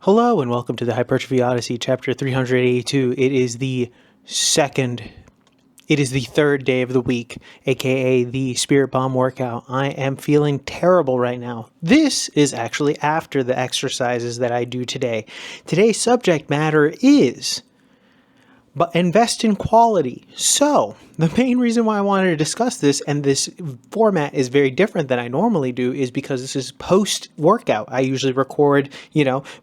Hello and welcome to the Hypertrophy Odyssey, chapter 382. It is the third day of the week, aka the Spirit Bomb workout. I am feeling terrible right now. This is actually after the exercises that I do today. Today's subject matter is but invest in quality. So, the main reason why I wanted to discuss this, and this format is very different than I normally do, is because this is post-workout. I usually record,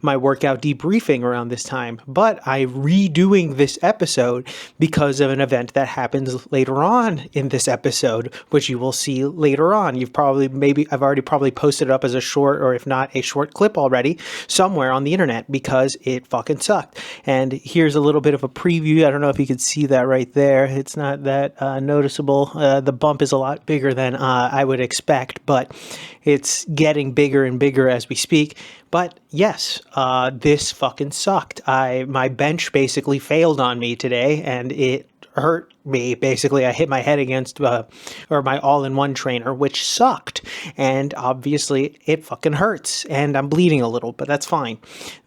my workout debriefing around this time, but I'm redoing this episode because of an event that happens later on in this episode, which you will see later on. I've already probably posted it up as a short, or if not a short clip already, somewhere on the internet because it fucking sucked. And here's a little bit of a preview. I don't know if you could see that right there. It's not that noticeable. The bump is a lot bigger than I would expect, but it's getting bigger and bigger as we speak. But yes, this fucking sucked. My bench basically failed on me today, and it hurt me. Basically, I hit my head against my all-in-one trainer, which sucked, and obviously it fucking hurts, and I'm bleeding a little, but that's fine.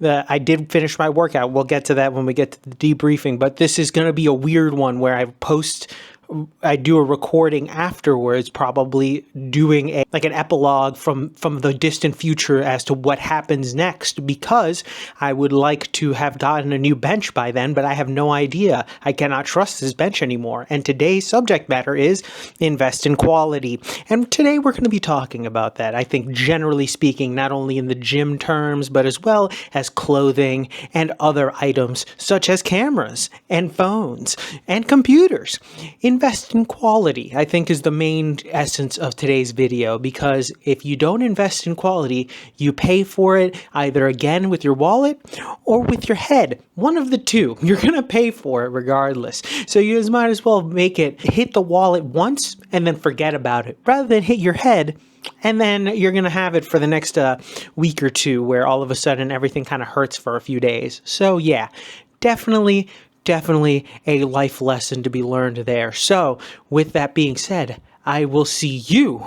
I did finish my workout. We'll get to that when we get to the debriefing, but this is going to be a weird one where I do a recording afterwards, probably doing an epilogue from the distant future as to what happens next, because I would like to have gotten a new bench by then, but I have no idea. I cannot trust this bench anymore. And today's subject matter is invest in quality. And today we're going to be talking about that. I think generally speaking, not only in the gym terms, but as well as clothing and other items such as cameras and phones and computers. Invest in quality, I think, is the main essence of today's video, because if you don't invest in quality, you pay for it either again with your wallet or with your head. One of the two. You're going to pay for it regardless. So you might as well hit the wallet once and then forget about it, rather than hit your head and then you're going to have it for the next week or two, where all of a sudden everything kind of hurts for a few days. So yeah, definitely a life lesson to be learned there. So, with that being said, I will see you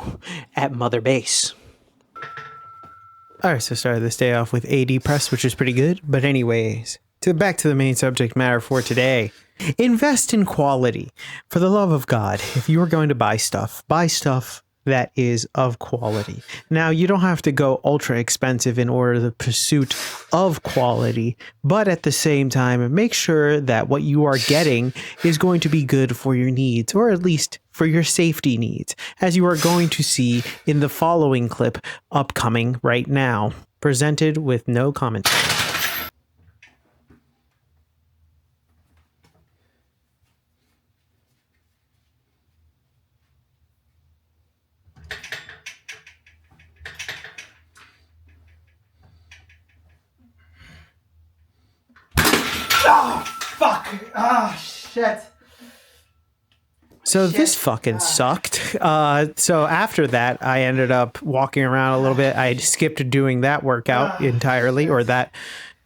at Mother Base. Alright, so started this day off with AD press, which is pretty good. But anyways, back to the main subject matter for today. Invest in quality. For the love of God, if you are going to buy stuff that is of quality. Now, you don't have to go ultra expensive in order the pursuit of quality, but at the same time, make sure that what you are getting is going to be good for your needs, or at least for your safety needs, as you are going to see in the following clip upcoming right now, presented with no commentary. Oh, fuck. Ah, shit. So this fucking sucked. So after that, I ended up walking around a little bit. I skipped doing that workout entirely, or that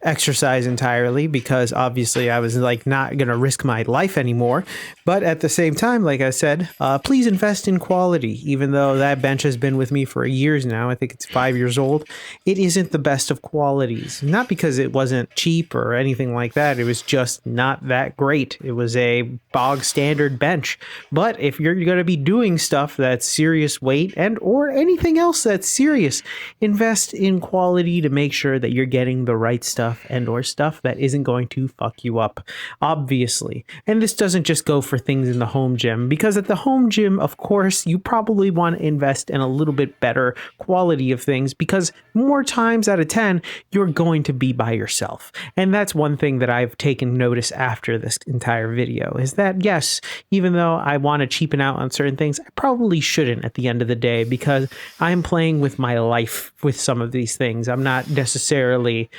exercise entirely, because obviously I was not going to risk my life anymore. But at the same time, like I said, please invest in quality. Even though that bench has been with me for years now, I think it's 5 years old, it isn't the best of qualities. Not because it wasn't cheap or anything like that. It was just not that great. It was a bog standard bench. But if you're going to be doing stuff that's serious weight or anything else that's serious, invest in quality to make sure that you're getting the right stuff or stuff that isn't going to fuck you up, obviously. And this doesn't just go for things in the home gym, because at the home gym, of course, you probably want to invest in a little bit better quality of things, because more times out of 10, you're going to be by yourself. And that's one thing that I've taken notice after this entire video, is that yes, even though I want to cheapen out on certain things, I probably shouldn't at the end of the day, because I'm playing with my life with some of these things. I'm not necessarily,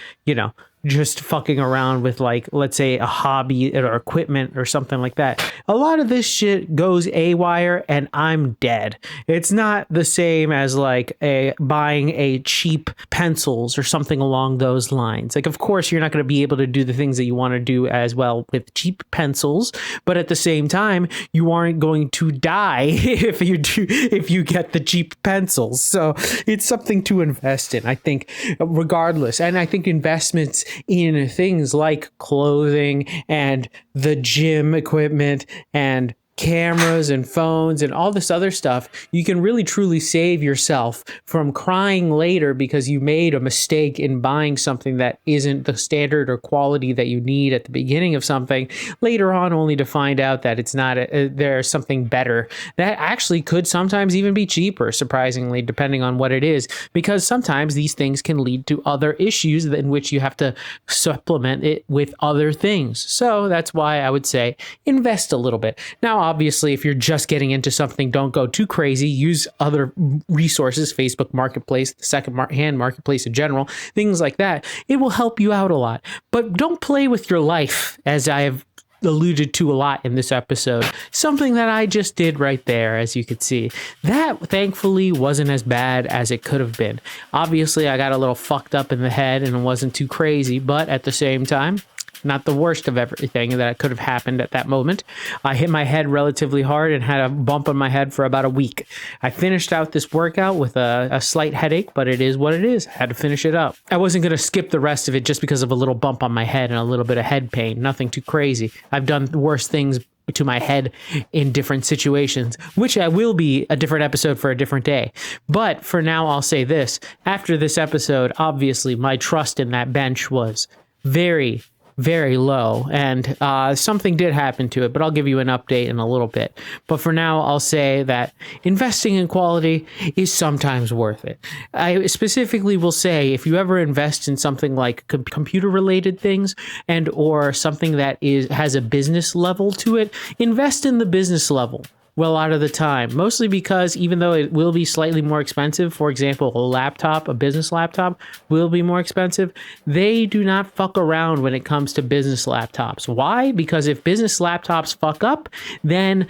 just fucking around with, let's say, a hobby or equipment or something like that. A lot of this shit goes awire and I'm dead. It's not the same as buying a cheap pencils or something along those lines. Of course, you're not going to be able to do the things that you want to do as well with cheap pencils, but at the same time, you aren't going to die if you get the cheap pencils. So it's something to invest in, I think, regardless. And I think investments in things like clothing and the gym equipment and cameras and phones and all this other stuff, you can really truly save yourself from crying later because you made a mistake in buying something that isn't the standard or quality that you need at the beginning of something, later on only to find out that it's not there's something better that actually could sometimes even be cheaper, surprisingly, depending on what it is, because sometimes these things can lead to other issues in which you have to supplement it with other things. So that's why I would say invest a little bit. Now, obviously, if you're just getting into something, don't go too crazy. Use other resources, Facebook Marketplace, the second-hand marketplace in general, things like that. It will help you out a lot. But don't play with your life, as I have alluded to a lot in this episode. Something that I just did right there, as you could see. That, thankfully, wasn't as bad as it could have been. Obviously, I got a little fucked up in the head and it wasn't too crazy, but at the same time, not the worst of everything that could have happened at that moment. I hit my head relatively hard and had a bump on my head for about a week. I finished out this workout with a slight headache, but it is what it is. I had to finish it up. I wasn't going to skip the rest of it just because of a little bump on my head and a little bit of head pain. Nothing too crazy. I've done worse things to my head in different situations, which I will be a different episode for a different day. But for now, I'll say this. After this episode, obviously, my trust in that bench was very low, and something did happen to it, but I'll give you an update in a little bit. But for now, I'll say that investing in quality is sometimes worth it. I specifically will say, if you ever invest in something like computer related things and or something that has a business level to it, invest in the business level. Well, a lot of the time, mostly because even though it will be slightly more expensive, for example, a business laptop will be more expensive, they do not fuck around when it comes to business laptops. Why? Because if business laptops fuck up, then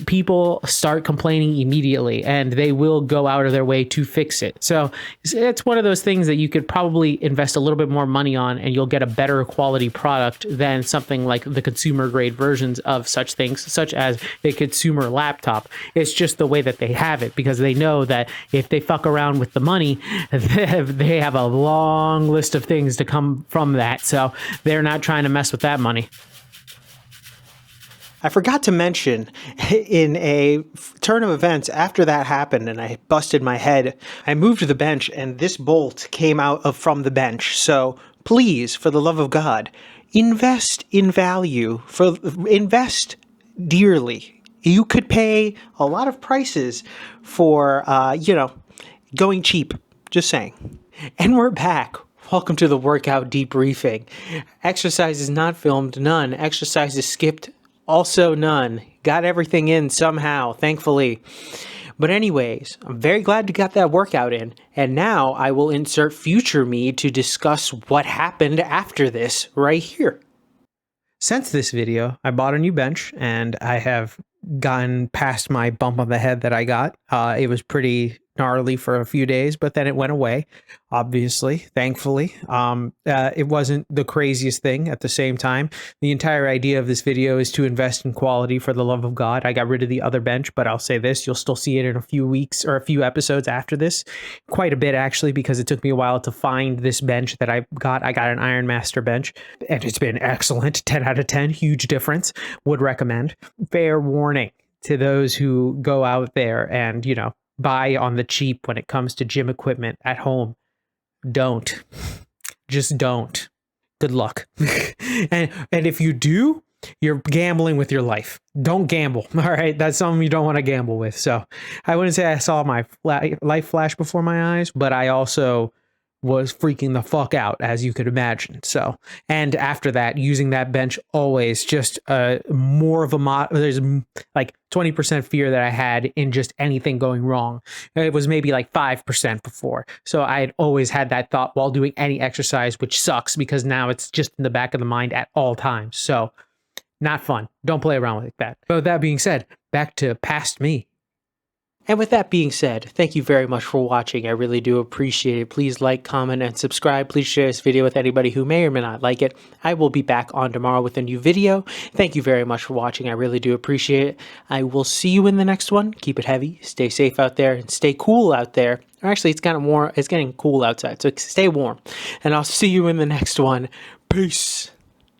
people start complaining immediately and they will go out of their way to fix it. So it's one of those things that you could probably invest a little bit more money on and you'll get a better quality product than something like the consumer grade versions of such things, such as a consumer laptop. It's just the way that they have it, because they know that if they fuck around with the money, they have a long list of things to come from that. So they're not trying to mess with that money. I forgot to mention, in a turn of events after that happened and I busted my head, I moved the bench and this bolt came out from the bench. So please, for the love of God, invest in value. Invest dearly. You could pay a lot of prices for, going cheap. Just saying. And we're back. Welcome to the workout debriefing. Exercises not filmed, none. Exercises skipped, also none. Got everything in somehow, thankfully. But anyways, I'm very glad you got that workout in. And now I will insert future me to discuss what happened after this right here. Since this video, I bought a new bench and I have gotten past my bump on the head that I got. It was pretty gnarly for a few days, but then it went away, obviously, thankfully. It wasn't the craziest thing at the same time. The entire idea of this video is to invest in quality, for the love of God. I got rid of the other bench, but I'll say this, you'll still see it in a few weeks or a few episodes after this. Quite a bit, actually, because it took me a while to find this bench that I got. I got an Iron Master bench, and it's been excellent. 10 out of 10, huge difference. Would recommend. Fair warning to those who go out there and, buy on the cheap when it comes to gym equipment at home. Don't. Just don't. Good luck. and if you do, you're gambling with your life. Don't gamble. All right. That's something you don't want to gamble with. So I wouldn't say I saw my life flash before my eyes, but I also was freaking the fuck out, as you could imagine. So, and after that, using that bench always just more of a there's like 20% fear that I had in just anything going wrong. It was maybe like 5% before. So I had always had that thought while doing any exercise, which sucks because now it's just in the back of the mind at all times. So not fun. Don't play around with that. But with that being said, back to past me. And with that being said, thank you very much for watching. I really do appreciate it. Please like, comment, and subscribe. Please share this video with anybody who may or may not like it. I will be back on tomorrow with a new video. Thank you very much for watching. I really do appreciate it. I will see you in the next one. Keep it heavy, stay safe out there, and stay cool out there. Or actually, it's kind of warm. It's getting cool outside, so stay warm. And I'll see you in the next one. Peace.